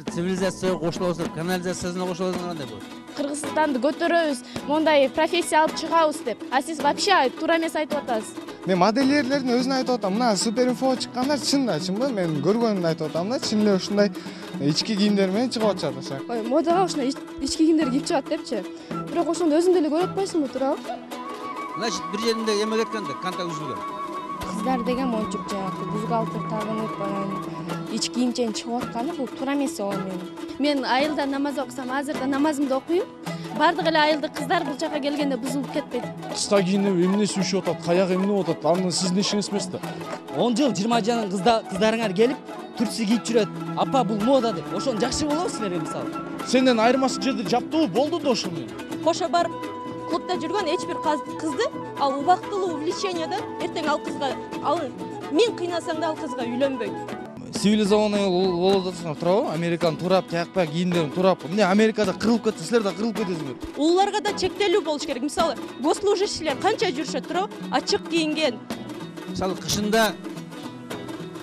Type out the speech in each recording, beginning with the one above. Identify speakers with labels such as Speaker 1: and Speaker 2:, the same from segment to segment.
Speaker 1: Цивилизацияга кошула болсоп, канализациясына кошула болсоң кандай болот?
Speaker 2: Кыргызстанды көтөрөбүз, мондай профессия алып чыгабыз деп. А сиз вообще туура эмес айтып атасыз.
Speaker 3: Мен модельерлердин өзүн айтып атам. Мына суперинфо чыккандар чын да чынбы? Мен көргөнүмдү айтып атам да. Чын эле ушундай ички кийимдер менен чыгып атышат ошо.
Speaker 4: Ой, модага ушундай ички кийимдер кийип чыгат депчи. Бирок ошондо өзүң деле көрүп атпайсыңбы, туурабы?
Speaker 1: Значит, бир жеринде эме кеткен да, контакт үзүлгөн.
Speaker 2: Кыздар деген мончуп жанагы бузгалтыр тагынып, анан ички кийимчен чыгып атканы бул туура эмес ого менин.
Speaker 4: Мен айылда намаз окусам, азыр да намазымды окуйм. Бардык эле айылдык кыздар бул жака келгенде бузулуп кетпейт.
Speaker 5: Кыска кийинип эмне сүйүшүп атат, каяк эмне болуп атат, аны сиздин ишиңиз эмес да.
Speaker 6: 10 жыл 20 жана кыздарыңар келип түрсү кийип жүрөт. Апа бул мода деп. Ошону жакшы болобу силерге мисалы?
Speaker 5: Сенден айырмасы жерде жаптыбы болду да ошону.
Speaker 7: Кошо барып клубда жүргөн эч бир кызды ал убактылуу увлечениеда эртең ал кызга мен кыйнасаң да ал кызга үйлөнбөйт.
Speaker 8: Цивилизованный болуп атасыңар туурабы? Американын турап, тиякпай кийимдерин турап. Эмне Америкада кырылып кетсе, силер да кырылып кетесиңер.
Speaker 7: Улууларга да чектелүү болуш керек. Мисалы, госслужащийлер канча жүрүшөт туурабы? Ачык кийинген.
Speaker 1: Мисалы кышында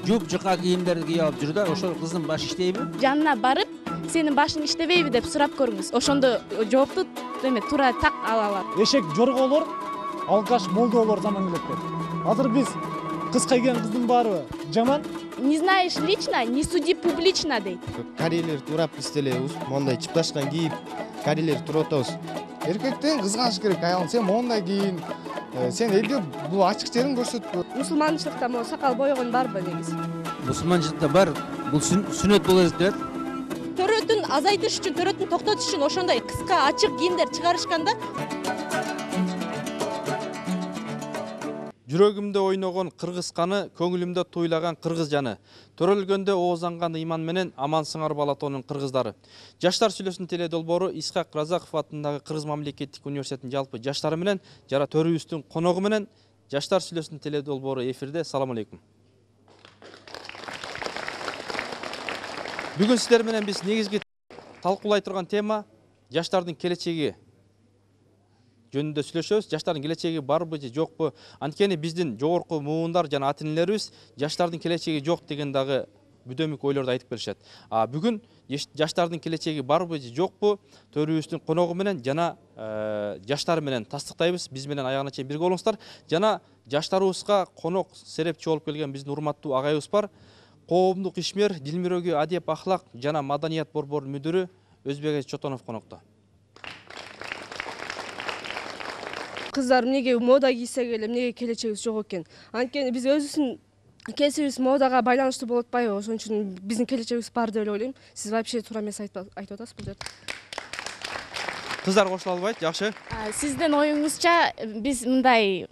Speaker 1: жуп-жука кийимдерди кийип алып жүр да, ошол кыздын башы иштейби?
Speaker 2: Жанына барып, сенин башың иштебейби деп сурап көрүңүз. Ошондо жоопту эме туура так ала алат.
Speaker 5: Эшек жорголор, алкаш молдолор заман келет деп. Азыр биз кыска кийген кыздын баары жаман.
Speaker 2: Не знаешь лично, не суди публично дейт.
Speaker 3: Кариялер турап биз деле мондай чыпташкан кийип, кариялер туруп атабыз. Эркектен кызганыш керек, аялың сен мондай кийин, сен элге бул ачык жерин көрсөтпө.
Speaker 4: Мусулманчылыкта могу сакал бойгон барбы негизи?
Speaker 1: Мусулманчылыкта бар, бул сүннөт боло берет.
Speaker 7: Төрөтүн азайтыш үчүн, төрөтүн токтотуш үчүн ошондой кыска ачык кийимдер чыгарышканда
Speaker 9: Жүрөгүмдө ойногон кыргыз каны, көңүлүмдө туйлаган кыргыз жаны. Төрөлгөндө оозанган иман менен амансыңар балатонун кыргыздары. Жаштар сүйлөсүн теле долбоору Исхак Разаков атындагы Кыргыз мамлекеттик университетинин жалпы жаштары менен жара төрүбүздүн коногу менен Жаштар сүйлөсүн теле долбоору эфирде. Салам алейкум. Бүгүн сиздер менен биз негизги талкуулай турган тема жаштардын келечеги жөнүндө сүйлөшөбүз. Жаштардын келечеги барбы же жокпу? Анткени биздин жогорку муундар жана ата-энелерибиз жаштардын келечеги жок деген дагы бүдөмүк ойлорду айтып беришет. Бүгүн жаштардын келечеги барбы же жокпу? Төрүбүздүн коногу менен жана жаштар менен тастыктайбыз. Биз менен аягына чейин бирге болуңуздар. Жана жаштарыбызга конок серепчи болуп келген биздин урматтуу агайыбыз бар. Коомдук ишмер, Дилмирөөгө адеп ахлак жана маданият борборунун мүдүрү Өзбек Чотонов конокто.
Speaker 4: Кыздар эмнеге мода кийсе эле, эмнеге келечегибиз жок экен? Анткени биз өзүбүздүн кесибибиз модага байланыштуу болуп атпайбы? Ошон үчүн биздин келечегибиз бар деп эле ойлойм. Сиз вообще туура эмес айтып атасыз бул жерде.
Speaker 9: Кыздар кошула албайт, жакшы.
Speaker 2: Сиздин оюңузча биз мындай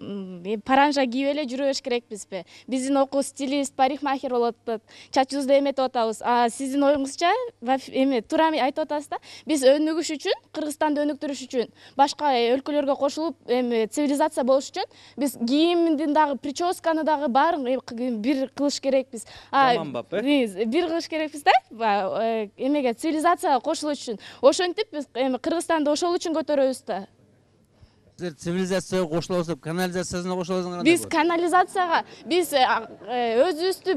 Speaker 2: паранжа кийип эле жүрүш керекпизби? Биздин окуу стилист, парикмахер болуп атат, чачыбызды эметип атабыз. Сиздин оюңузча эме туура айтып атасыз да? Биз өнүгүш үчүн, Кыргызстанды өнүктүрүш үчүн, башка өлкөлөргө кошулуп, цивилизация болуш үчүн биз кийимдин дагы, прическаны дагы баарын бир кылыш керекпиз.
Speaker 9: Заманбап,
Speaker 2: бир кылыш керекпиз да? Эмеге цивилизацияга кошулуш үчүн. Ошентип биз Кыргызстанды ошол үчүн көтөрөбүз да.
Speaker 1: Цивилизацияга кошула болсоп, канализациясына кошула болсоң кандай болот?
Speaker 2: Биз канализацияга, биз өзүбүздү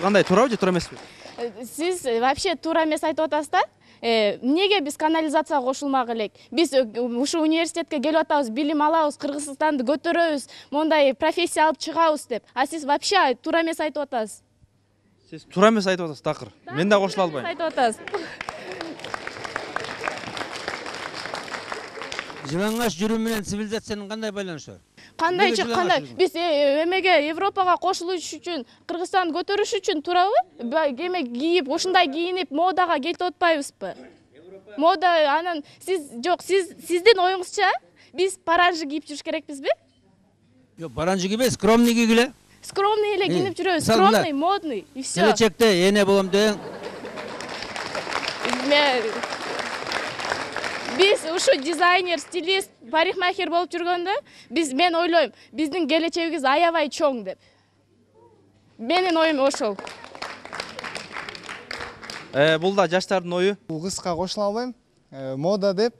Speaker 9: Кандай туурабы же туура эмеспи?
Speaker 2: Сиз вообще туура эмес айтып атасыз да? Эмнеге биз канализацияга кошулмак элек? Биз ушу университетке келип атабыз, билим алабыз, Кыргызстанды көтөрөбүз, мондай профессия алып чыгабыз деп. Сиз вообще туура эмес айтып атасыз.
Speaker 9: Сиз туура эмес айтып атасыз такыр. Мен да кошула албайм.
Speaker 2: Айтып атасыз.
Speaker 1: Жылаңаш жүрүү менен цивилизациянын кандай байланышы бар?
Speaker 2: Кандай? Биз эмеге Европага кошулуш үчүн, Кыргызстанды көтөрүш үчүн туурабы? Эме кийип, ушундай кийинип, модага кетип атпайбызбы? Мода анан сиздин оюңузча биз паранжы кийип жүрүш керекпизби?
Speaker 1: Жок, паранжы кийбей, скромный кийгиле.
Speaker 2: Скромный эле кийинип жүрөбүз, скромный, модный и всё.
Speaker 1: Келечекте эне болом деген.
Speaker 2: Биз ушу дизайнер, стилист, парикмахер болуп жүргөндө, мен ойлойм, биздин келечегибиз аябай чоң деп. Менин оюм ошол.
Speaker 9: Бул да жаштардын ою.
Speaker 3: Бул кыска кошула албайм. Мода деп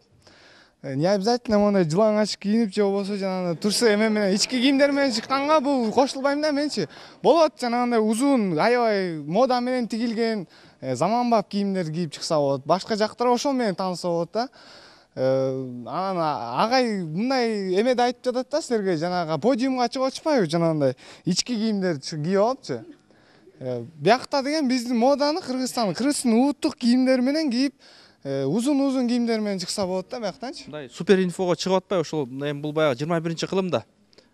Speaker 3: не обязательно мондай жылаңач кийинип же болбосо жанагындай турсу эме менен ички кийимдер менен чыкканга бул кошулбайм да менчи. Болот жанагындай узун, аябай мода менен тигилген, заманбап кийимдер кийип чыкса болот. Башка жактар ошол менен тааныса болот да. Анан агай мындай эмеде айтып жатат да силерге, жанагы подиумга чыгып атышпайбы жанагындай ички кийимдер кийип алыпчы. Биякта деген биздин моданы Кыргызстын улуттук кийимдер менен кийип, узун кийимдер менен чыкса болот да бияктанчы.
Speaker 9: Мындай супер инфого чыгып атпайбы ошол эми бул баягы 21-кылымда.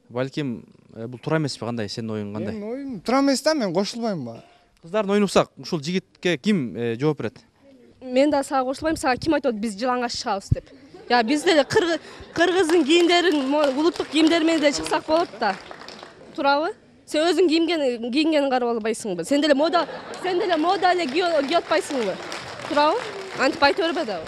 Speaker 9: Балким бул туура эмеспи, кандай сенин оюң кандай?
Speaker 3: Менин оюм туура эмес да, мен кошулбайм ба.
Speaker 9: Кыздардын оюн уксак, ушул жигитке ким жооп берет?
Speaker 4: Мен да сага кошулбайм, сага ким айтып биз жылаңач чыгабыз деп. Я биз деле кыргыздын кийимдерин, улуттук кийимдер менен деле чыксак болот да. Туурабы? Сен өзүң кийингенин карап албайсыңбы? Сен деле мода эле кийип атпайсыңбы? Туурабы? Антип айта бербе дагы.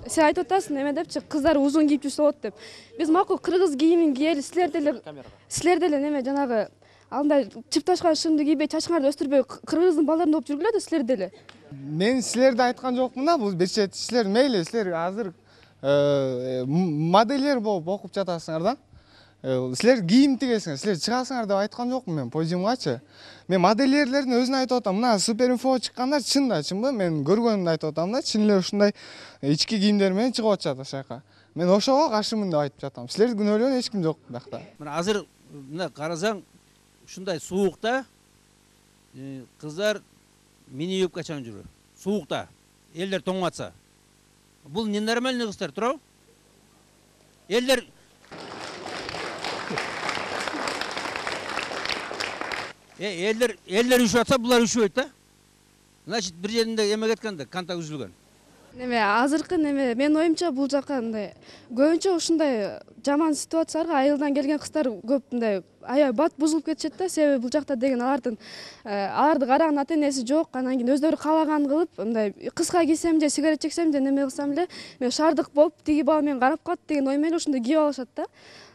Speaker 4: Сен айтып атасың эме депчи, кыздар узун кийип жүрсө болот деп. Биз макул кыргыз кийимин кийели, силер деле неме жанагы андай чыпташкан шымды кийбей, чачыңарды өстүрбөй кыргыздын балдарын болуп жүргүлө да силер деле.
Speaker 3: Мен силерди айткан жокмун да, бул бир чет силер мейли, силер азыр модельер болуп окуп жатасыңар да. Силер кийим тигесиңер, силер чыгасыңар деп айткан жокмун мен подиумгачы. Мен модельерлердин өзүн айтып атам. Мына супер инфо чыккандар чынбы? Мен көргөнүмдү айтып атам да, чын эле ушундай ички кийимдер менен чыгып атышат ошол жака. Мен ошого каршымын деп айтып жатам. Силерди күнөөлөгөн эч ким жок биякта.
Speaker 1: Мына азыр мына карасаң ушундай суукта кыздар мини юбкачан жүрүп. Суукта элдер тоңуп атса. Бул ненормальный кыздар, туурабы? Элдер элдер үшүп атса, булар үшүбөйт да. Значит, бир жеринде эме кеткен да, контакт үзүлгөн.
Speaker 4: Неме азыркы неме менин оюмча бул жака мындай көбүнчө ушундай жаман ситуацияларга айылдан келген кыздар көп мындай аябай бат бузулуп кетишет да. Себеби бул жакта деген аларды караган ата энеси жок, анан кийин өздөрү каалаган кылып, мындай кыска кийсем же сигарет чексем же неме кылсам эле мен шаардык болуп, тиги бала мени карап калат деген ой менен ушундай кийип алышат да.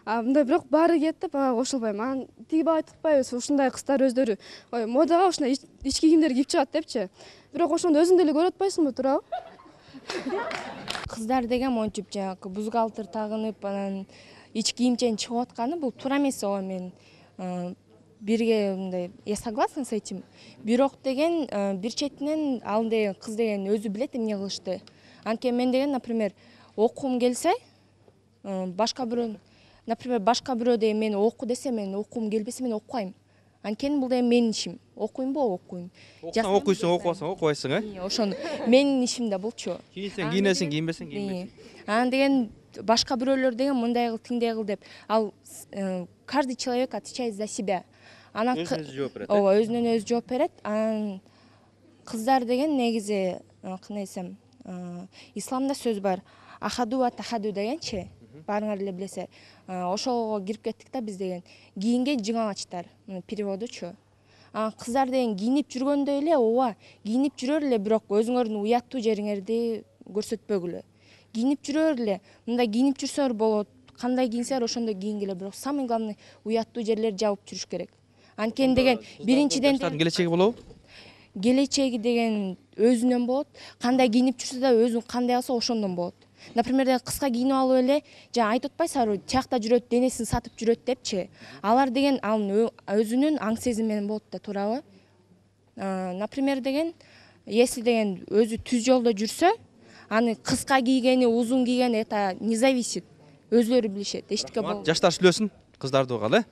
Speaker 4: Мындай бирок баары кийет деп ага кошулбайм. Анан тиги бала айтпайбыз, ушундай кыздар өздөрү модага ушундай ички кийимдер кийип чыгат депчи. Бирок ошондо өзүң деле көрүп атпайсыңбы, туурабы?
Speaker 10: Кыздар деген мончуп жанагы бузгалтыр тагынып, анан ички кийимчен чыгып атканы бул туура эмес. Ооба мен бирге мындай я согласна с этим. Бирок деген бир четинен ал деген кыз деген өзү билет эмне кылышты. Анткени мен деген, например, окугум келсе, башка бирөө деген мени оку десе, мен окугум келбесе мен окубайм. Анткени бул деген менин ишим. Окуймбу, окуйм.
Speaker 9: Окуйсуң, окубасаң, окубайсың,
Speaker 10: Ошону менин ишим да булчу.
Speaker 9: Кийинсең кийинесиң, кийинбесең кийинбейсиң.
Speaker 10: Анан деген башка бирөөлөр деген мындай кыл, тиңдей кыл деп. Ал каждый человек отвечает за себя. Анан
Speaker 9: өзүнө жооп берет.
Speaker 10: Ооба, өзүнөн өзү жооп берет. Анан кыздар деген негизи кандай десем, исламда сөз бар. Ахаду ва тахаду дегенчи, баарыңар эле билесиңер. Ошого кирип кеттик да биз деген. Кийинген жыңалачтар, переводучу. Кыздар деген кийинип жүргөндө эле, ооба, кийинип жүрөр эле, бирок өзүңөрдүн уяттуу жериңерди көрсөтпөгүлө. Кийинип жүрөр эле, мындай кийинип жүрсөөр болот. Кандай кийинсеңер ошондой кийингиле, бирок самый главный уяттуу жерлерди жабып жүрүш керек. Анткени деген биринчиден
Speaker 9: келечеги болобу?
Speaker 10: Келечеги деген өзүнөн болот. Кандай кийинип жүрсө да өзүн кандай алса ошондон болот. Например, кыска кийинип алып эле, жана айтып атпайсыңарбы, тиякта жүрөт, денесин сатып жүрөт депчи. Алар деген анын өзүнүн аң сезими менен болот да, туурабы? Например, деген если деген өзү түз жолдо жүрсө, аны кыска кийгени, узун кийгени это не зависит. Өзлөрү билишет. Эчтеке болбойт.
Speaker 9: Жаштар сүйлөсүн, кыздарды угалы.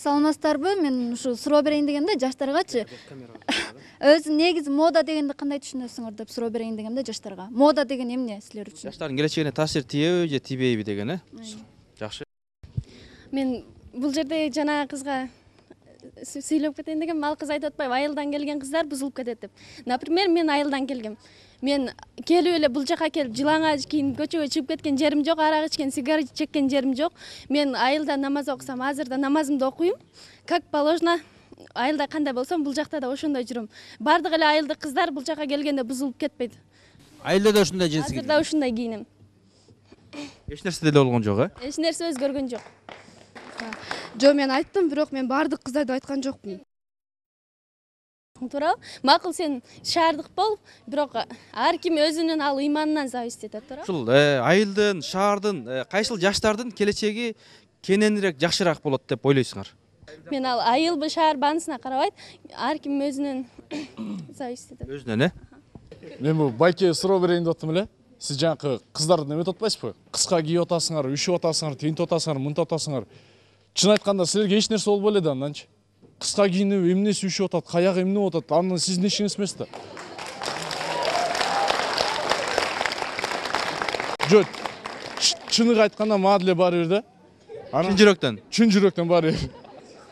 Speaker 11: Саламатсыздарбы? Мен ушу суроо берейин дегенде жаштаргачы. Өзү негизи мода дегенди кандай түшүнөсүңөр деп суроо берейин дегенде жаштарга. Мода деген эмне силер үчүн?
Speaker 9: Жаштардын келечегине таасир тийеби же тийбейби деген, Жакшы.
Speaker 12: Мен бул жерде жана кызга сүйлөп кетейин дегем, ал кыз айтып атпайбы, айылдан келген кыздар бузулуп кетет деп. Например, мен айылдан келгем. Мен келип эле бул жака келип жылаңач кийинип көчөгө чыгып кеткен жерим жок, арак ичкен, сигарет чеккен жерим жок. Мен айылда намаз окусам, азырда намазымды окуйм. Как положено, айылда кандай болсом, бул жакта да ошондой жүрөм. Бардык эле айылдык кыздар бул жака келгенде бузулуп кетпейт.
Speaker 1: Айылда да ушундай жеси кийип.
Speaker 12: Азырда ушундай кийинем.
Speaker 9: Эч нерсе деле болгон жок,
Speaker 12: Эч нерсе өзгөргөн жок.
Speaker 4: Жо, мен айттым, бирок мен бардык кыздар деп айткан жокмун.
Speaker 12: туурабы? Макул сен шаардык бол, бирок ар ким өзүнүн ал ыйманынан зависит этет, туурабы?
Speaker 9: Ушул айылдын, шаардын, кайсыл жаштардын келечеги кененирээк жакшыраак болот деп ойлойсуңар?
Speaker 12: Мен ал айылбы шаар баанысына карабайт, ар ким өзүнүн зависит этет.
Speaker 9: Өзүнөн,
Speaker 5: Мен бул байке суроо берейин деп атам эле. Сиз жанакы кыздарды неметип атпайсызбы? Кыска кийип атасыңар, үшүп атасыңар, тинтип атасыңар, мынтип атасыңар. Чын айтканда силерге эч нерсе болбой эле да анданчы. Кыска кийинип, эмнеси үшүп атат, каяк эмне болуп атат, анын сиздин ишиңиз эмес да. Жок, чыныгы айтканда мага деле баары бир да.
Speaker 9: Чын жүрөктөн?
Speaker 5: Чын жүрөктөн баары бир.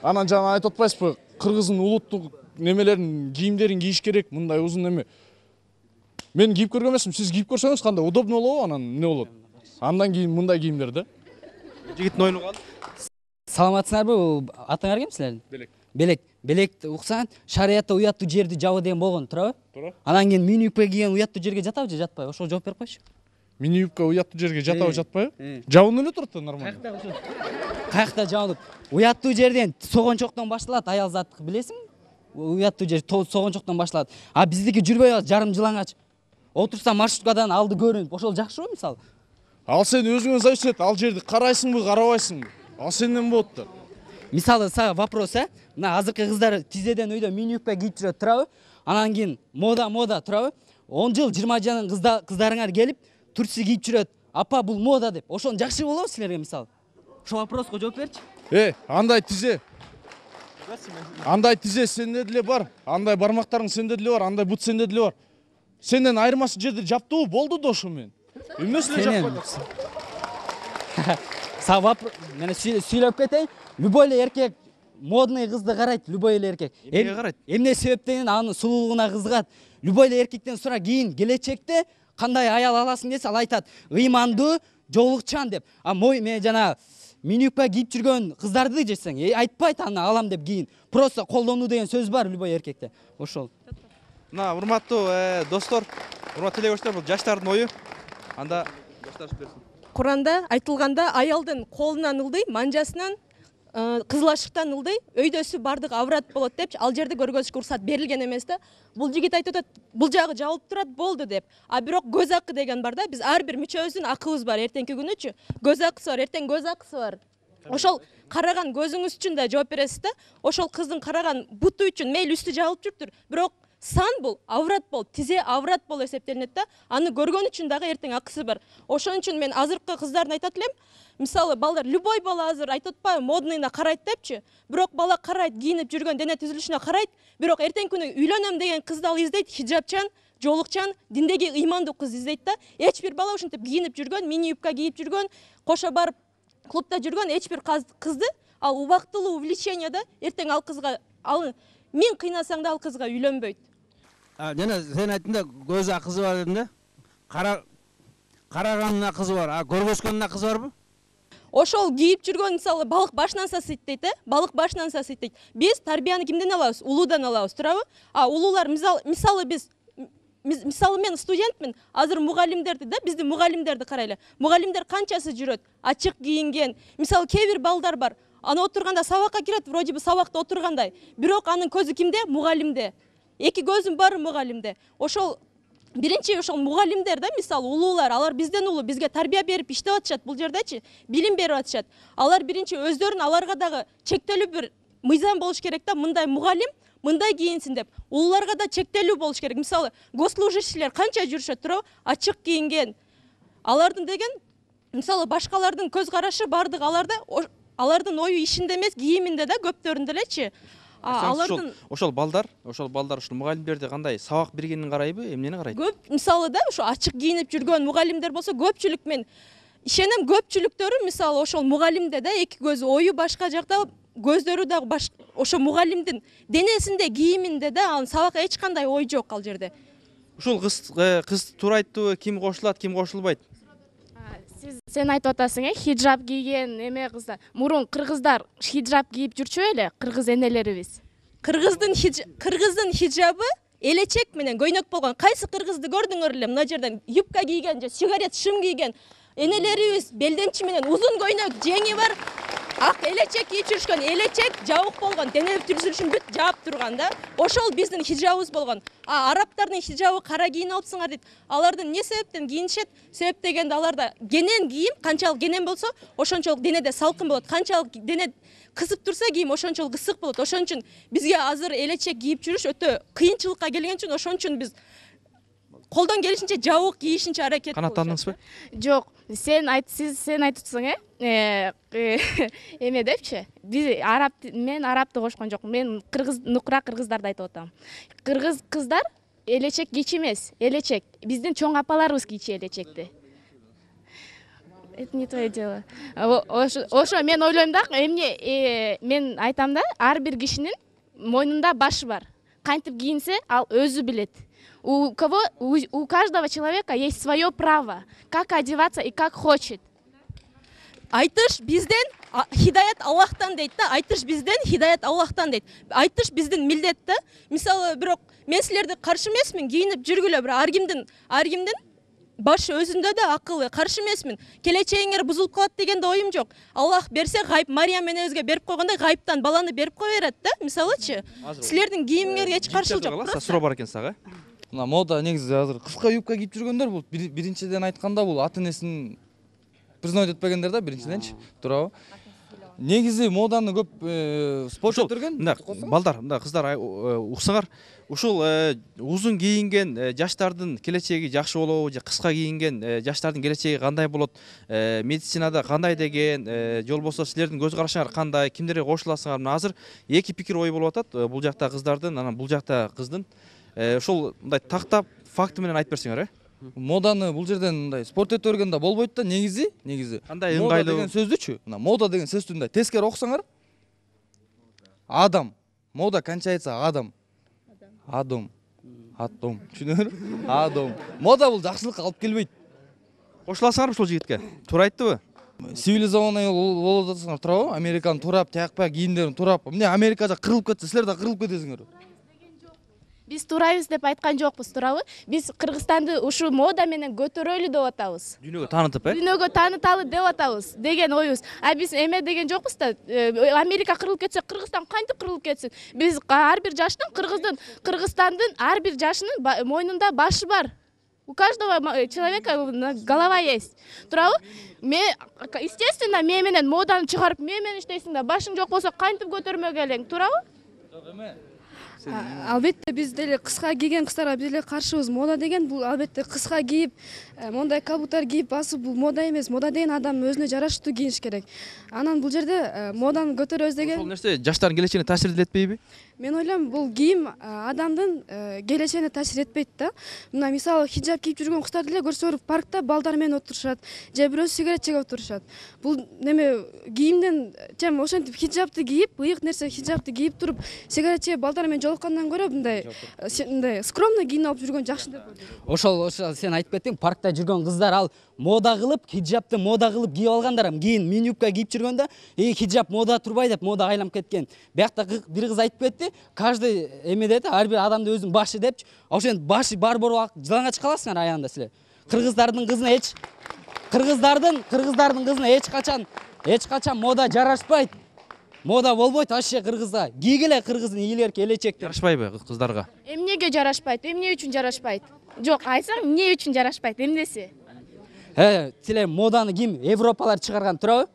Speaker 5: Анан жана айтып атпайсызбы? Кыргыздын улуттук немелерин, кийимдерин кийиш керек, мындай узун эме. Мен кийип көргөн эмесмин, сиз кийип көрсөңүз кандай удобно болобу, анан эмне болот? Андан кийин мындай кийимдер да.
Speaker 9: Жигиттин оюну калды.
Speaker 6: Саламатсыңарбы? Атыңар ким силердин? Белек. Белекти уксаң, шариятта уяттуу жерди жабы деген болгон, туурабы?
Speaker 5: Туура.
Speaker 6: Анан кийин мини юбка кийген уяттуу жерге жатабы же жатпайбы? Ошого жооп берип койчу.
Speaker 5: Мини юбка уяттуу жерге жатабы, жатпайбы? Жабынып эле турат да нормально.
Speaker 6: Каякта жабынып? Уяттуу жерден согончоктон башталат, аял заттыкы билесиңби? Уяттуу жер согончоктон башталат. А биздики жүрбөй алат, жарым жылаңач. Отурса маршруткадан алды көрүнүп, ошол жакшыбы мисалы?
Speaker 5: Ал сен өзүңөн зависит, ал жерди карайсыңбы, карабайсыңбы? Ал сенден болот да.
Speaker 6: Мисалы сага вопрос, мына азыркы кыздар тизеден өйдө мини юбка кийип жүрөт, туурабы? Анан кийин мода, туурабы? 10 жыл 20 жанын кыздарыңар келип, турси кийип жүрөт. Апа, бул мода деп. Ошон жакшы болобу силерге мисалы? Ошо вопроска жооп берчи.
Speaker 5: Андай тизе. Андай тизе сенде деле бар. Андай бармактарың сенде деле бар, андай бут сенде деле бар. Сенден айырмасы жерди жаптыбы, болду да ошо мен. Эмне силер жаппай атасың?
Speaker 6: Мен сүйлөп кетейин. Любой эле эркек модный кызды карайт, любой эле эркек.
Speaker 9: Эмнеге карайт?
Speaker 6: Эмне себептен анын сулуулугуна кызыгат. Любой эле эркектен сура, кийин келечекте кандай аял аласың десе, ал айтат, ыймандуу, жоолукчан деп. А мен жана мини юбка кийип жүргөн кыздарды жесең, айтпайт аны алам деп кийин. Просто колдонуу деген сөз бар любой эркекте. Ошол.
Speaker 9: Мына урматтуу достор, урматтуу телегөрүүчүлөр, бул жаштардын ою. Анда жаштар берсин.
Speaker 7: Куранда айтылганда аялдын колунан ылдый, манжасынан кызыл ашыктан ылдый, өйдөсү бардык аврат болот деп, ал жерди көргөзүшкө уруксат берилген эмес да. Бул жигит айтып атат, бул жагы жабылып турат болду деп. А бирок көз акы деген бар да, биз ар бир мүчөбүздүн акыбыз бар, эртеңки күнүчү. Көз акысы бар, эртең көз акысы бар. Ошол караган көзүңүз үчүн да жооп бересиз да. Ошол кыздын караган буту үчүн мейли үстү жабылып жүрүптүр, бирок сан бул, аврат бол, тизе аврат бол эсептелинет да. Аны көргөн үчүн дагы эртең акысы бар. Ошон үчүн мен азыркы кыздардын айтат элем, мисалы балдар, любой бала азыр айтып атпайбы, модныйна карайт депчи. Бирок бала карайт, кийинип жүргөн дене түзүлүшүнө карайт, бирок эртең күнү үйлөнөм деген кызды ал издейт, хиджабчан, жоолукчан, диндеги ыймандуу кыз издейт да. Эч бир бала ушинтип кийинип жүргөн, мини юбка кийип жүргөн, кошо барып клубда жүргөн эч бир кызды ал убактылуу увлечение да, эртең ал кызга, ал мен кыйнасаң да ал кызга үйлөнбөйт.
Speaker 1: Жана сен айттың көз акысы бар дедиң да. Караганына кызы бар, а көргөзгөнүнө кызы барбы?
Speaker 7: Ошол кийип жүргөн мисалы балык башынан сасыйт дейт, балык башынан сасыйт дейт. Биз тарбияны кимден алабыз? Улуудан алабыз, туурабы? А улуулар мисалы биз мен студентмин, азыр мугалимдерди да, биздин мугалимдерди карайлы. Мугалимдер канчасы жүрөт? Ачык кийинген. Мисалы кээ бир балдар бар. Аны отурганда сабакка кирет, вроде бы сабакта отургандай. Бирок анын көзү кимде? Мугалимде. Эки көзүм бар мугалимде. Ошол биринчи ошол мугалимдер да, мисалы улуулар, алар бизден улуу, бизге тарбия берип иштеп атышат бул жердечи, билим берип атышат. Алар биринчи өздөрүн аларга дагы чектелүү бир мыйзам болуш керек да, мындай мугалим, мындай кийинсин деп. Улууларга да чектелүү болуш керек. Мисалы госслужащийлер канча жүрүшөт, туурабы? Ачык кийинген. Алардын деген, мисалы башкалардын көз карашы бардык алардын ою ишинде эмес, кийиминде да, көптөрүндө элечи.
Speaker 9: Ошол балдар ушул мугалимдерди кандай сабак бергенин карайбы, эмнени карайт?
Speaker 7: Көп мисалы да, ушу ачык кийинип жүргөн мугалимдер болсо, көпчүлүк мен ишенем, көпчүлүктөрү мисалы ошол мугалимде да, эки көзү ою башка жакта, көздөрү дагы башка. Ошо мугалимдин денесинде, кийиминде да, анын сабакка эч кандай ой жок ал жерде.
Speaker 9: Ушул кыз туура айттыбы, ким кошулат, ким кошулбайт?
Speaker 2: Сен айтып атасың, хиджаб кийген эме кыздар. Мурун кыргыздар хиджаб кийип жүрчү эле, кыргыз энелерибиз.
Speaker 7: Кыргыздын хиджабы элечек менен көйнөк болгон. Кайсы кыргызды көрдүңөр эле? Мына жерден юбка кийген же сигарет шым кийген энелерибиз белденчи менен узун көйнөк жеңи бар. ак элечек кийип жүрүшкөн, элечек жабык болгон, дене түзүлүшүн бүт жаап турган да. Ошол биздин хижабыбыз болгон. Арабтардын хижабы кара кийинип алыпсыңар дейт. Алардын эмне себептен кийинишет? Себеп дегенде аларда генен кийим, канчалык генен болсо, ошончолук денеде салкын болот. Канчалык дене кысып турса кийим ошончолук ысык болот. Ошон үчүн бизге азыр элечек кийип жүрүш өтө кыйынчылыкка келген үчүн ошон үчүн биз колдон келишинче жабык кийишинче аракет кылабыз.
Speaker 9: Канаттандыңызбы?
Speaker 2: Жок, сен айтыпсың эме депчи. Мен арабты кошкон жокмун. Мен нукра кыргыздарды айтып атам. Кыргыз кыздар элечек кийчү эмес, элечек. Биздин чоң апаларыбыз кийчү элечекти. Это не твое дело. Ошо мен ойлойм да, эмне мен айтам да, ар бир кишинин мойнунда башы бар. Кантип кийинсе, ал өзү билет. У каждого человека есть свое право, как одеваться и как хочет.
Speaker 7: Айтыш бизден хидаят Аллахтан дейт да. Айтыш бизден хидаят Аллахтан дейт. Айтыш биздин милдет да. Мисалы, бирок мен силерди каршы эмесмин, кийинип жүргүлө, бирок ар кимдин башы өзүндө да акылы, каршы эмесмин. Келечегиңер бузулуп калат дегенде оюм жок. Аллах берсе гайып, Мариям менебизге берип койгондой гайыптан баланы берип кое берет да. Мисалычы, силердин кийимиңерге эч каршылык жок.
Speaker 9: Суроо бар экен сага.
Speaker 8: Мына мода негизи азыр кыска юбка кийип жүргөндөр бул биринчиден айтканда бул ата энесин признать этпегендер да, биринчиденчи, туурабы? Негизи моданы көп спорт өтөргөн.
Speaker 9: Балдар, кыздар уксаңар, ушул узун кийинген жаштардын келечеги жакшы болобу же кыска кийинген жаштардын келечеги кандай болот? Медицинада кандай деген, же болбосо силердин көз карашыңар кандай, кимдерге кошуласыңар? Мына азыр эки пикир ой болуп атат. Бул жакта кыздардын, анан бул жакта кыздын. Ошол мындай тактап факты менен айтып берсеңер,
Speaker 8: Моданы бул жерден мындай спорт өтөргөндө болбойт да, негизи.
Speaker 9: Кандай
Speaker 8: мода
Speaker 9: ыңгайлуу
Speaker 8: деген сөздүчү? Мына мода деген сөздү мындай тескери окусаңар, адам. Мода канча айтса адам. Адам. Түшүнөсүңөр? Адам. Мода бул жакшылыкка алып келбейт.
Speaker 9: Кошуласыңар ушул жигитке? Туура айттыбы?
Speaker 8: Цивилизованный болуп жатасыңар, туурабы? Американын турап, тиякпа кийимдерин турап. Эмне Америкада кырылып кетсе, силер да кырылып кетесиңер.
Speaker 2: Биз турайбыз деп айткан жокпуз, туурабы? Биз Кыргызстанды ушул мода менен көтөрөлү деп атабыз.
Speaker 9: Дүйнөгө таанытып,
Speaker 2: Дүйнөгө тааныталы деп атабыз деген оюбуз. Биз эме деген жокпуз да. Америка кырылып кетсе, Кыргызстан кантип кырылып кетсин? Биз ар бир жаштын Кыргызстандын ар бир жашынын мойнунда башы бар. У каждого человека голова есть. Туурабы? Естественно, мен менен моданы чыгарып, мен менен иштейсиң да, башың жок болсо кантип көтөрмөгө элең, туурабы?
Speaker 4: Албетте биз деле кыска кийген кыздарга биз деле каршыбыз. Мода деген бул албетте кыска кийип, мондай кабуктар кийип басып бул мода эмес. Мода деген адам өзүнө жараштуу кийиш керек. Анан бул жерде моданы көтөрөбүз деген.
Speaker 9: Ошол нерсе жаштардын келечегине таасир этпейби?
Speaker 4: Мен ойлойм, бул кийим адамдын келечегине таасир этпейт да. Мына мисалы хиджаб кийип жүргөн кыздар деле көрсөңөр паркта балдар менен отурушат, же бирөө сигарет чегип отурушат. Бул неме кийимден чам ошентип хиджабты кийип, ыйык нерсе хиджабты кийип туруп, сигарет чегип балдар менен жолуккандан көрө мындай скромно кийинип алып жүргөн жакшы деп ойлойм.
Speaker 6: Ошол сен айтып кеттиң, паркта жүргөн кыздар ал мода кылып, хиджабты мода кылып кийип алгандар, кийин мини юбка кийип жүргөндө, хиджаб мода турбай деп мода айланып кеткен. Биякта бир кыз айтып кетти, каждый эме деди, ар бир адамдын өзүнүн башы депчи. Ошентип башы бар болуп жылаңач каласыңар аягында силер. Кыргыздардын кызына эч качан мода жарашпайт. Мода болбойт вообще кыргызга. Кийгиле кыргыздын ийилерки элечекти.
Speaker 9: Жарашпайбы кыздарга?
Speaker 2: Эмнеге жарашпайт? Эмне үчүн жарашпайт? Жок, айтсаң, эмне үчүн жарашпайт? Эмнеси?
Speaker 6: Силер моданы ким Европалар чыгарган, туурабы?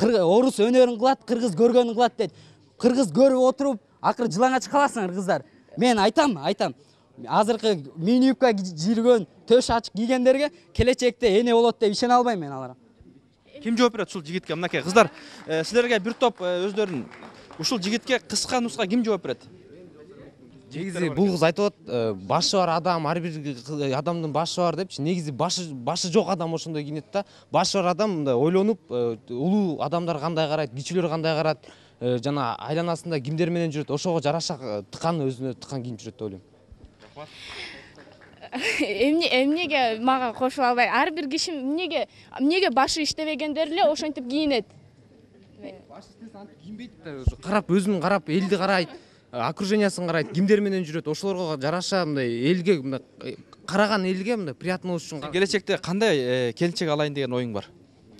Speaker 6: Орус өнөрүн кылат, кыргыз көргөнүн кылат дейт. Кыргыз көрүп отуруп, акыры жылаңач каласыңар кыздар. Мен айтам. Азыркы мини юбка жүргөн, төш ачык кийгендерге келечекте эне болот деп ишене албайм мен аларга.
Speaker 9: Ким жооп берет ушул жигитке? Мынакей кыздар, силерге бир топ өздөрүн ушул жигитке кыска нуска ким жооп берет?
Speaker 13: Негизи бул кыз айтып атат, башы бар адам, ар бир адамдын башы бар депчи. Негизи башы жок адам ошондой кийинет да. Башы бар адам мындай ойлонуп, улуу адамдар кандай карайт, кичилер кандай карайт, жана айланасында кимдер менен жүрөт, ошого жараша өзүнө тыккан кийип жүрөт деп ойлойм.
Speaker 2: Эмнеге мага кошула албай? Ар бир киши эмнеге башы иштебегендер эле ошентип кийинет?
Speaker 13: Башы иштесе антип кийинбейт да. Карап өзүн карап, элди карайт, окружениясын карайт, кимдер менен жүрөт, ошолорго жараша мындай элге караган элге мындай приятно болуш үчүн.
Speaker 9: Келечекте кандай келинчек алайын деген оюң бар?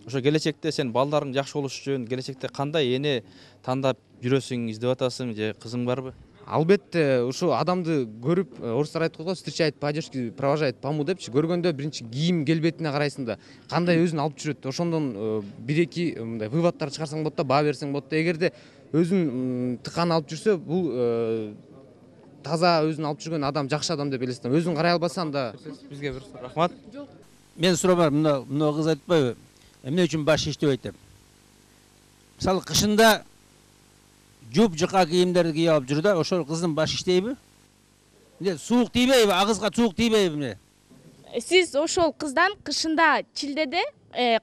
Speaker 9: ошо келечекте сен балдарың жакшы болуш үчүн келечекте кандай эне тандап жүрөсүң, издеп атасың же кызың барбы?
Speaker 13: Албетте ушу адамды көрүп, орустар айтып койгон, встречает по одежке, провожает по уму депчи. Көргөндө биринчи кийим келбетине карайсың да, кандай өзүн алып жүрөт. Ошондон бир-эки мындай выводтар чыгарсаң болот да, баа берсең болот да. Эгерде өзүн тыкан алып жүрсө, бул таза өзүн алып жүргөн адам жакшы адам деп элестейм. Өзүн карай албасаң да
Speaker 9: Бизге бир рахмат.
Speaker 1: Мен суроо бар, мына кыз айтпайбы? Эмне үчүн баш иштебейт деп. Мисалы кышында жуп жыка кийимдерди кийип алып жүр да, ошол кыздын баш иштейби? Эмне суук тийбейби? Агызга суук тийбейби эмне?
Speaker 2: Сиз ошол кыздан кышында чилдеде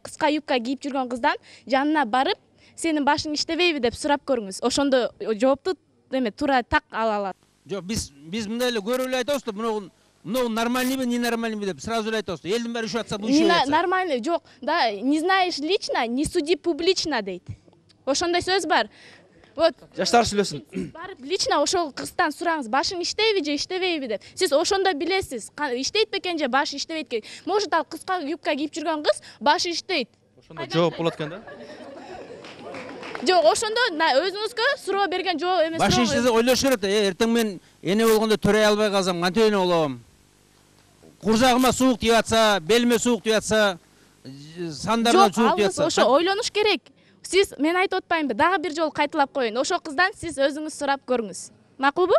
Speaker 2: кыска юбка кийип жүргөн кыздан жанына барып, сенин башың иштебейби деп сурап көрүңүз. Ошондо жоопту эме туура так ала алат.
Speaker 1: Жок, биз мындай эле көрүп эле айтабыз да, мынау нормальныйбы, ненормальныйбы деп сразу эле айтабыз да. Элдин баары ушуп атса, бул ушуп атса.
Speaker 2: Нормальный, жок, да, не знаешь лично, не суди публично дейт. Ошондой сөз бар. Вот.
Speaker 9: Жаштар сүйлөсүн.
Speaker 2: Барып лично ошол кыздан сураңыз, башың иштейби же иштебейби деп. Сиз ошондо билесиз, иштейт бекен же башы иштебейт экен. Может, ал кыска юбка кийип жүргөн кыз башы иштейт.
Speaker 9: Ошондо жооп болот экен да?
Speaker 2: Жок, ошондо өзүңүзгө суроо берген жооп эмес.
Speaker 1: Башы иштесе ойлош керек да, эртең мен эне болгондо төрөй албай калсам, кантип эне болом? Курсагыма суук тийип атса, белиме суук тийип атса, сандарына суук тийип атса.
Speaker 2: Ошо ойлонуш керек. Сиз мен айтып атпаймынбы? Дагы бир жолу кайталап коеюн. Ошол кыздан сиз өзүңүз сурап көрүңүз. Макулбу?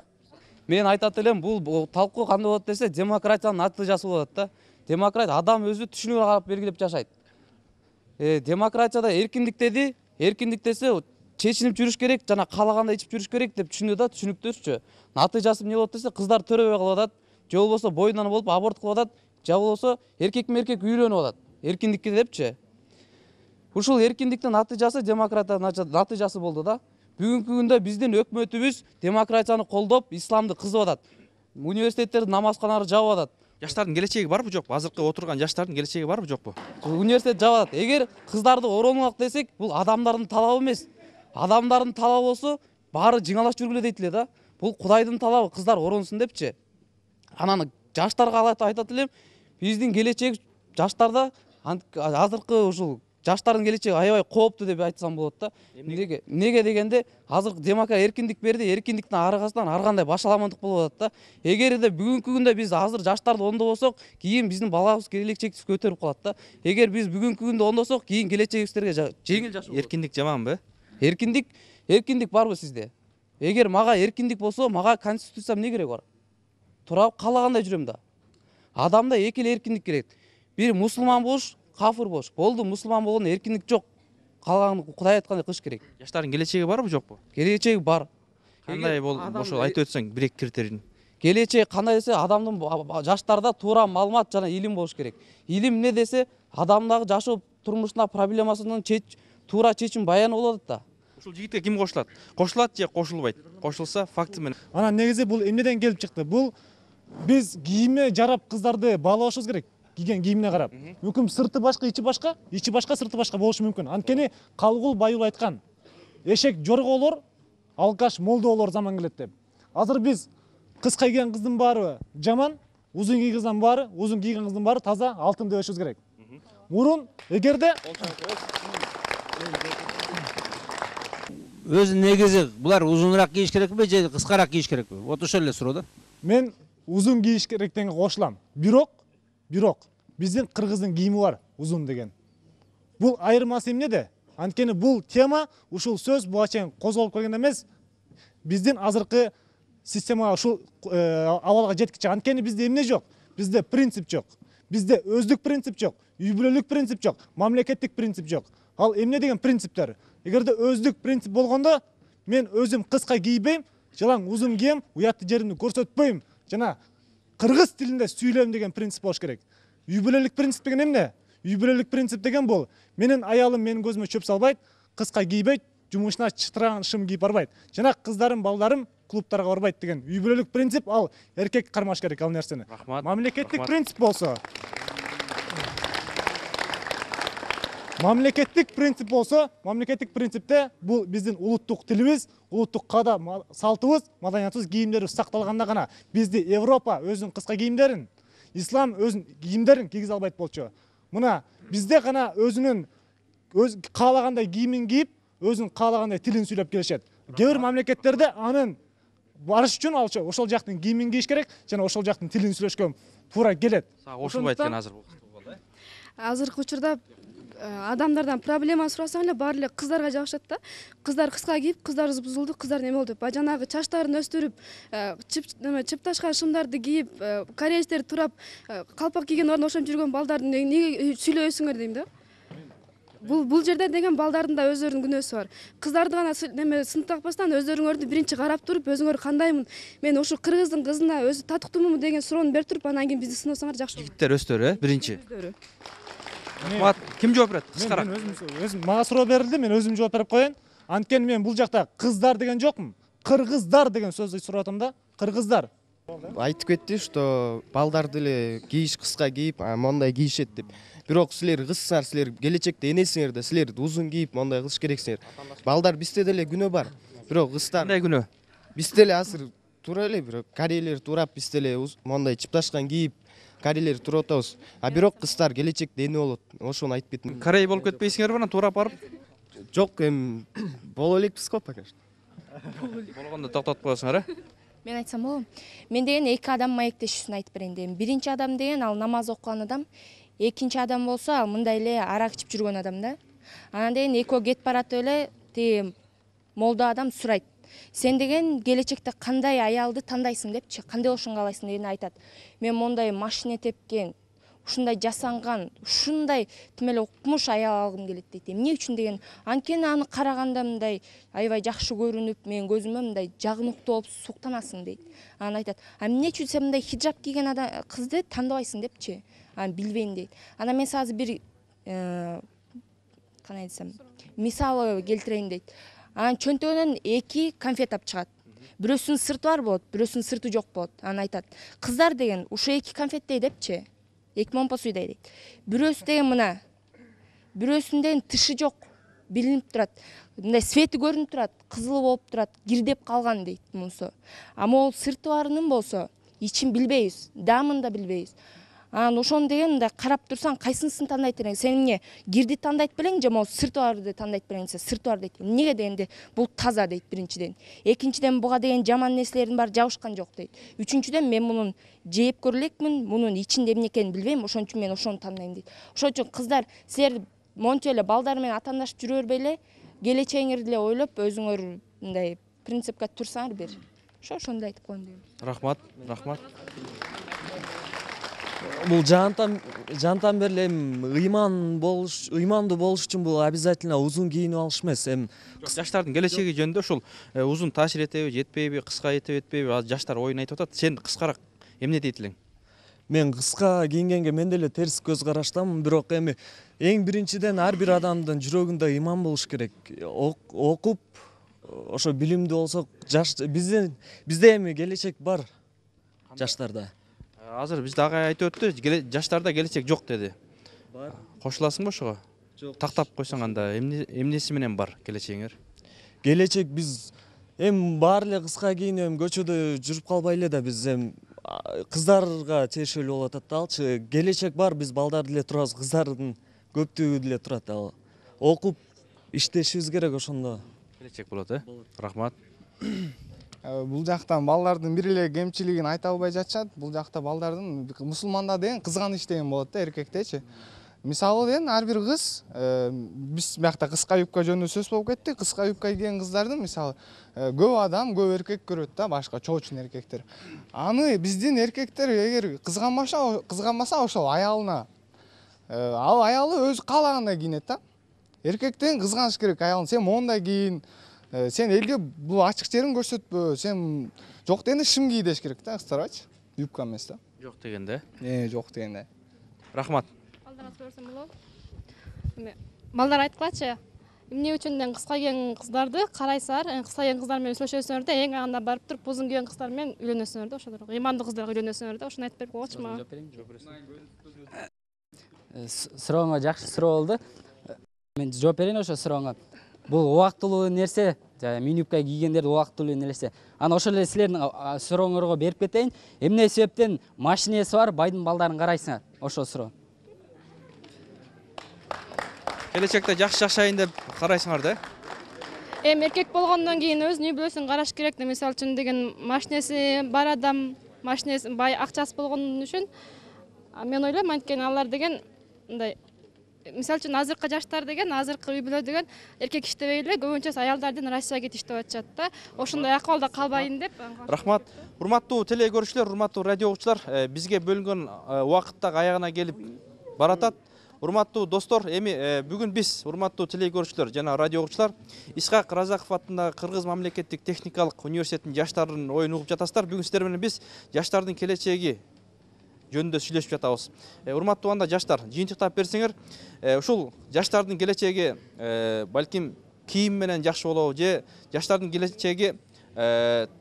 Speaker 8: Мен айтат элем, бул талкуу кандай болот десе, демократиянын натыйжасы болот да. Демократия адам өзү түшүнүгүнө карап белгилеп жашайт. Демократияда эркиндик деди, эркиндик десе чечинип жүрүш керек, жана каалагандай ичип жүрүш керек деп түшүндү да, түшүнүктүүчү. Натыйжасы эмне болот десе, кыздар төрөбөй калып атат, же болбосо бойунан болуп аборт кылып атат, же болбосо эркек үйлөнүп атат. Эркиндикке депчи. Ушул эркиндиктин натыйжасы демократиянын натыйжасы болду да. Бүгүнкү күндө биздин өкмөтүбүз демократияны колдоп, исламды кызып атат. Университеттердин намазканалары жабып атат.
Speaker 9: Жаштардын келечеги барбы жокпу? Азыркы отурган жаштардын келечеги барбы жокпу?
Speaker 8: Университет жабып атат. Эгер кыздарды оронуулак десек, бул адамдардын талабы эмес. Адамдардын талабы болсо, баары жиңалаш жүргүлө дейт эле да. Бул Кудайдын талабы, кыздар оронсун депчи. Анан жаштарга айтат элем, биздин келечек жаштарда азыркы ушул жаштардын келечеги аябай кооптуу деп айтсам болот да. Эмнеге дегенде, азыркы демократия эркиндик берди, эркиндиктин аркасынан ар кандай башаламандык болуп атат да. Эгерде бүгүнкү күндө биз азыр жаштарды оңдобосок, кийин биздин балабыз келечегибиз көтөрүп калат да. Эгер биз бүгүнкү күндө оңдосок, кийин келечегибизге жеңил жашоо.
Speaker 9: Эркиндик жаманбы?
Speaker 8: Эркиндик барбы сизде? Эгер мага эркиндик болсо, мага конституция эмне керек бар? Турап каалагандай жүрөм да. Адамда эки эле эркиндик керек. Бир мусулман болуш, кафыр болуш. Болду, мусулман болгондо эркиндик жок. Каалаган Кудай айткандай кылыш керек.
Speaker 9: Жаштардын келечеги барбы жокпу?
Speaker 8: Келечеги бар.
Speaker 9: Кандай ошо айтып өтсөң, бир-эки критерийин.
Speaker 8: Келечеги кандай десе, адамдын жаштарда туура маалымат жана илим болуш керек. Илим эмне десе, адамдагы жашоо турмушуна проблемасынын туура чечим баяны болот да.
Speaker 9: Ушул жигитке ким кошулат? Кошулат же кошулбайт? Кошулса факты менен.
Speaker 14: Анан негизи бул эмнеден келип чыкты? Бул биз кийиме жарап кыздарды баалашыбыз керек. Кийген кийимине карап. Мүмкүн сырты башка, ичи башка, сырты башка болушу мүмкүн. Анткени Калгул Байыл айткан, эшек жорголор, алкаш молдолор заман келет деп. Азыр биз кыска кийген кыздын баары жаман, узун кийген кыздын баары таза, алтын деп өшүбүз керек. Мурун эгерде
Speaker 1: Өзү негизи булар узунураак кийиш керекпи же кыскараак кийиш керекпи? Вот ошол эле суроо да.
Speaker 14: Мен узун кийиш керектенге кошулам. Бирок биздин кыргыздын кийими бар, узун деген. Бул айырмасы эмнеде? Анткени бул тема ушул сөз буга чейин козголуп келген эмес. Биздин азыркы системага ушул абалга жеткичи. Анткени бизде эмне жок? Бизде принцип жок. Бизде өздүк принцип жок, үй бүлөлүк принцип жок, мамлекеттик принцип жок. Ал эмне деген принциптер? Эгерде өздүк принцип болгондо, мен өзүм кыска кийбейм, жалаң узун кийем, уятты жеримди көрсөтпөйм, жана кыргыз тилинде сүйлөйм деген принцип болуш керек. Үй бүлөлүк принцип деген эмне? Үй бүлөлүк принцип деген бул менин аялым менин көзүмө чөп салбайт, кыска кийбейт, жумушуна чытыраган шым кийип барбайт. Жана кыздарым, балдарым клубтарга барбайт деген. Үй бүлөлүк принцип ал эркек кармаш керек ал нерсени. Мамлекеттик принцип болсо, мамлекеттик принципте бул биздин улуттук тилибиз, улуттук каада салтыбыз, маданиятыбыз, кийимдерибиз сакталганда гана бизди Европа өзүнүн кыска кийимдерин, ислам өзүнүн кийимдерин кийгизе албайт болчу. Мына бизде гана өзүнүн өз каалагандай кийимин кийип, өзүнүн каалагандай тилин сүйлөп келишет. Кээ бир мамлекеттерде анын барыш үчүн ошол жактын кийимин кийиш керек жана ошол жактын тилин сүйлөшкө туура келет.
Speaker 9: Кошулбайт экен азыр бул.
Speaker 4: Азыркы учурда адамдардан проблема сурасаң эле баары эле кыздарга жабышат да. Кыздар кыска кийип, кыздарыбыз бузулду, кыздар неме болду деп. Жанагы чачтарын өстүрүп, чыпташкан шымдарды кийип, кореецтер турап, калпак кийген ордун ошентип жүргөн балдарды неге сүйлөбөйсүңөр дейм да. Бул жерде деген балдардын да өздөрүнүн күнөөсү бар. Кыздарды гана неме сынтакпастан өздөрүңөрдү биринчи карап туруп, өзүңөр кандаймын, мен ошо кыргыздын кызына өзү татыктуумунбу деген суроону берип туруп, анан кийин бизди сыносоңор жакшы болот.
Speaker 9: Жигиттер өздөрү, биринчи. Ким жооп берет? Кыскараак.
Speaker 14: Өзүм мага суроо берилди, мен өзүм жооп берип коеюн. Анткени мен бул жакта кыздар деген жокмун. Кыргыздар деген сөздү сурап атам да. Кыргыздар.
Speaker 15: Айтып кетти, что балдар деле кийиш кыска кийип, мондай кийишет деп. Бирок силер кызсыңар, силер келечекте энесиңер да, силер узун кийип мондай кылыш керексиңер. Балдар бизде деле күнөө бар. Бирок кыздар.
Speaker 9: Кандай күнөө?
Speaker 15: Биз деле азыр туура эле, бирок корейлер турап, биз деле мондай чыпташкан кийип, корейлер туруп атабыз. Бирок кыздар келечекте эне болот. Ошону айтып кеттим.
Speaker 9: Корей болуп кетпейсиңерби анан туурап барып?
Speaker 15: Жок, боло элекпиз го пока что.
Speaker 9: Болгондо токтотуп коесуңар,
Speaker 10: Мен айтсам болобу? Мен деген эки адам маектешүүсүн айтып берейин дейм. Биринчи адам деген ал намаз окуган адам, экинчи адам болсо ал мындай эле арак ичип жүргөн адам да. Анан деген экөө кетип баратып эле тиги молдо адам сурайт. Сен деген келечекте кандай аялды тандайсың депчи, кандай болушун каалайсың дегенди айтат. Мен мондай машина тепкен, ушундай жасанган, ушундай тим эле укмуш аял алгым келет дейт. Эмне үчүн деген анткени аны караганда мындай аябай жакшы көрүнүп, менин көзүмө мындай жагынуктуу болуп суктанасың дейт. Анан айтат, эмне үчүн сен мындай хиджаб кийген кызды тандабайсың депчи? Аны билбейм дейт. Анан мен азыр бир кандай десем, мисалы келтирейин дейт. Анан чөнтөгүнөн эки конфет алып чыгат. Бирөөсүнүн сырты бар болот, бирөөсүнүн сырты жок болот. Анан айтат, кыздар деген ушу эки конфеттей депчи. Эки момпо суйдай дейт. Бирөөсү деген мына. Бирөөсүндөн тышы жок, билинип турат. Мындай свети көрүнүп турат, кызыл болуп турат, кирдеп калган дейт мунусу. А могул сырты барынын болсо, ичин билбейбиз, дамын да билбейбиз. Анан ошону деген мындай карап турсаң, кайсынысын тандайт элең? Сен эмне кирди тандайт белең же могу сырты барды тандайт белең? Сырты бар дейт. Эмнеге дегенде бул таза дейт биринчиден. Экинчиден буга деген жаман нерселердин баары жабышкан жок дейт. Үчүнчүдөн мен мунун жеп көрө элекмин, мунун ичинде эмне экенин билбейм, ошон үчүн мен ошону тандайм дейт. Ошон үчүн кыздар, силер мончо эле балдар менен атаандашып жүрө бербей эле, келечегиңерди эле ойлоп, өзүңөр мындай принципке турсаңар бир. Ошондой айтып коеюн дейм.
Speaker 9: Рахмат, рахмат.
Speaker 16: Бул жантан бери ыймандуу болуш үчүн бул обязательно узун кийинип алыш эмес.
Speaker 9: Жаштардын келечеги жөнүндө ушул узун таасир этеби, жетпейби, кыска этеби, азыр жаштар оюн айтып атат. Сен кыскараак эмне дейт элең?
Speaker 16: Мен кыска кийингенге мен деле терс көз караштамын, бирок эми эң биринчиден ар бир адамдын жүрөгүндө ыйман болуш керек. Окуп, ошо билимдүү болсок, бизде эми келечек бар жаштарда.
Speaker 9: Азыр бизде агай айтып өттү, жаштарда келечек жок деди. Кошуласыңбы ошого?
Speaker 16: Жок.
Speaker 9: Тактап койсоң анда эмнеси менен бар келечегиңер?
Speaker 16: Келечек биз баары эле кыска кийинип көчөдө жүрүп калбай эле да биз кыздарга тиешелүү болуп атат да алчы. Келечек бар, биз балдар деле турабыз, кыздардын көптүгү деле турат. Ал окуп иштешибиз керек, ошондо
Speaker 9: келечек болот, Рахмат.
Speaker 3: Бул жактан балдардын бир эле кемчилигин айта албай жатышат. Бул жакта балдардын мусулманда деген кызганыч деген болот да эркектечи. Мисалы деген ар бир кыз, биз биякта кыска юбка жөнүндө сөз болуп кетти. Кыска юбка кийген кыздардын мисалы көп адам, көп эркек көрөт да, башка чоочун эркектер. Аны биздин эркектер эгер кызганмаса ошол аялына, ал аялы өзү каалагандай кийинет да. Эркектен кызганыш керек аялын, сен мондай кийин, сен элге бул ачык жерин көрсөтпө, сен жок дегенде шым кий деш керек да, кыздарчы. Юбка эмес да.
Speaker 9: Жок дегенде.
Speaker 3: Жок дегенде.
Speaker 9: Рахмат.
Speaker 17: Балдар айткылачы, эмне үчүн кыска кийген кыздарды карайсыңар, кыска кийген кыздар менен сүйлөшөсүңөр да, эң анда барып туруп узун кийген кыздар менен үйлөнөсүңөр да, ошолор. Ыймандуу кыздарга үйлөнөсүңөр да, ошону айтып берип койгочу мага.
Speaker 6: Сурооңо жакшы суроо болду. Мен жооп берейин ошо сурооңо. Бул убактылуу нерсе, мини юбка кийгендер убактылуу нерсе. Анан ошол эле силердин сурооңорго берип кетейин. Эмне себептен машинеси бар байдын балдарын карайсыңар? Ошол суроо.
Speaker 9: келечекте жакшы жашайын деп карайсыңар да?
Speaker 17: Эми эркек болгондон кийин өзүнүн үй бүлөсүн караш керек да. Мисалы үчүн деген машинеси бар адам, машинеси бай, акчасы болгон үчүн мен ойлойм анткени алар деген мындай мисалы үчүн азыркы жаштар деген, азыркы үй бүлө деген эркек иштебей эле көбүнчөсү аялдардын Россияга кетип иштеп атышат да. Ошондой акыбалда калбайын деп.
Speaker 9: Рахмат. Урматтуу теле көрүүчүлөр, урматтуу радио угуучулар, бизге бөлүнгөн убакыттагы аягына келип баратат. Урматтуу достор, эми бүгүн биз урматтуу теле көрүүчүлөр жана радио угуучулар Исхак Разаков атындагы Кыргыз мамлекеттик техникалык университетинин жаштарынын оюн угуп жатасыздар. Бүгүн сиздер менен биз жаштардын келечеги жөнүндө сүйлөшүп жатабыз. Урматтуу анда жаштар, жыйынтыктап берсеңер, ушул жаштардын келечеги балким кийим менен жакшы болобу же жаштардын келечеги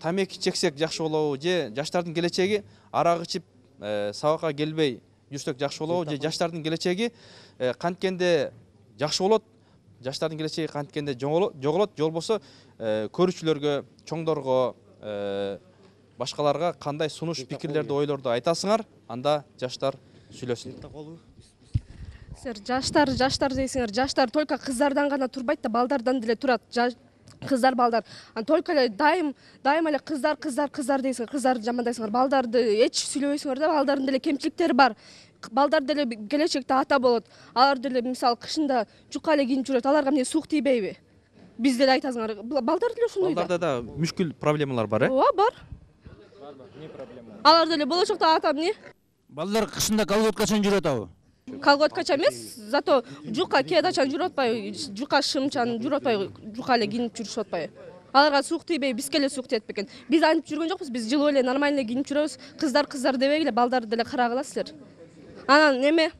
Speaker 9: тамеки чексек жакшы болобу же жаштардын келечеги арак ичип сабакка келбей жүрсөк жакшы болобу же жаштардын келечеги канткенде жакшы болот, жаштардын келечеги канткенде жоголот, же болбосо көрүүчүлөргө, чоңдорго, башкаларга кандай сунуш пикирлерди, ойлорду айтасыңар, анда жаштар сүйлөсүн.
Speaker 4: Силер жаштар дейсиңер, жаштар только кыздардан гана турбайт да, балдардан деле турат. Кыздар, балдар. Только эле дайым эле кыздар дейсиңер, кыздар жамандайсыңар. Балдарды эч сүйлөбөйсүңөр да, балдардын деле кемчиликтери бар. Балдар деле келечекте ата болот. Алар деле мисалы кышында жука эле кийинип жүрөт. Аларга эмне суук тийбейби? Биз деле айтасыңар. Балдар деле ошондой да.
Speaker 9: Балдарда да мүшкүл проблемалар бар,
Speaker 4: Ооба, бар. Не проблема? Алар деле болочокто ата эмне?
Speaker 1: Балдар кышында колготкачан жүрөт абы?
Speaker 4: Колготкача эмес, зато жука кедачан жүрүп атпайбы, жука шымчан жүрүп атпайбы, жука эле кийинип жүрүшүп атпайбы. Аларга суук тийбей, бизге эле суук тиет бекен. Биз антип жүргөн жокпуз, биз жылуу эле нормально кийинип жүрөбүз. Кыздар делебейгиле, балдар деле карагыла силер. Анан эме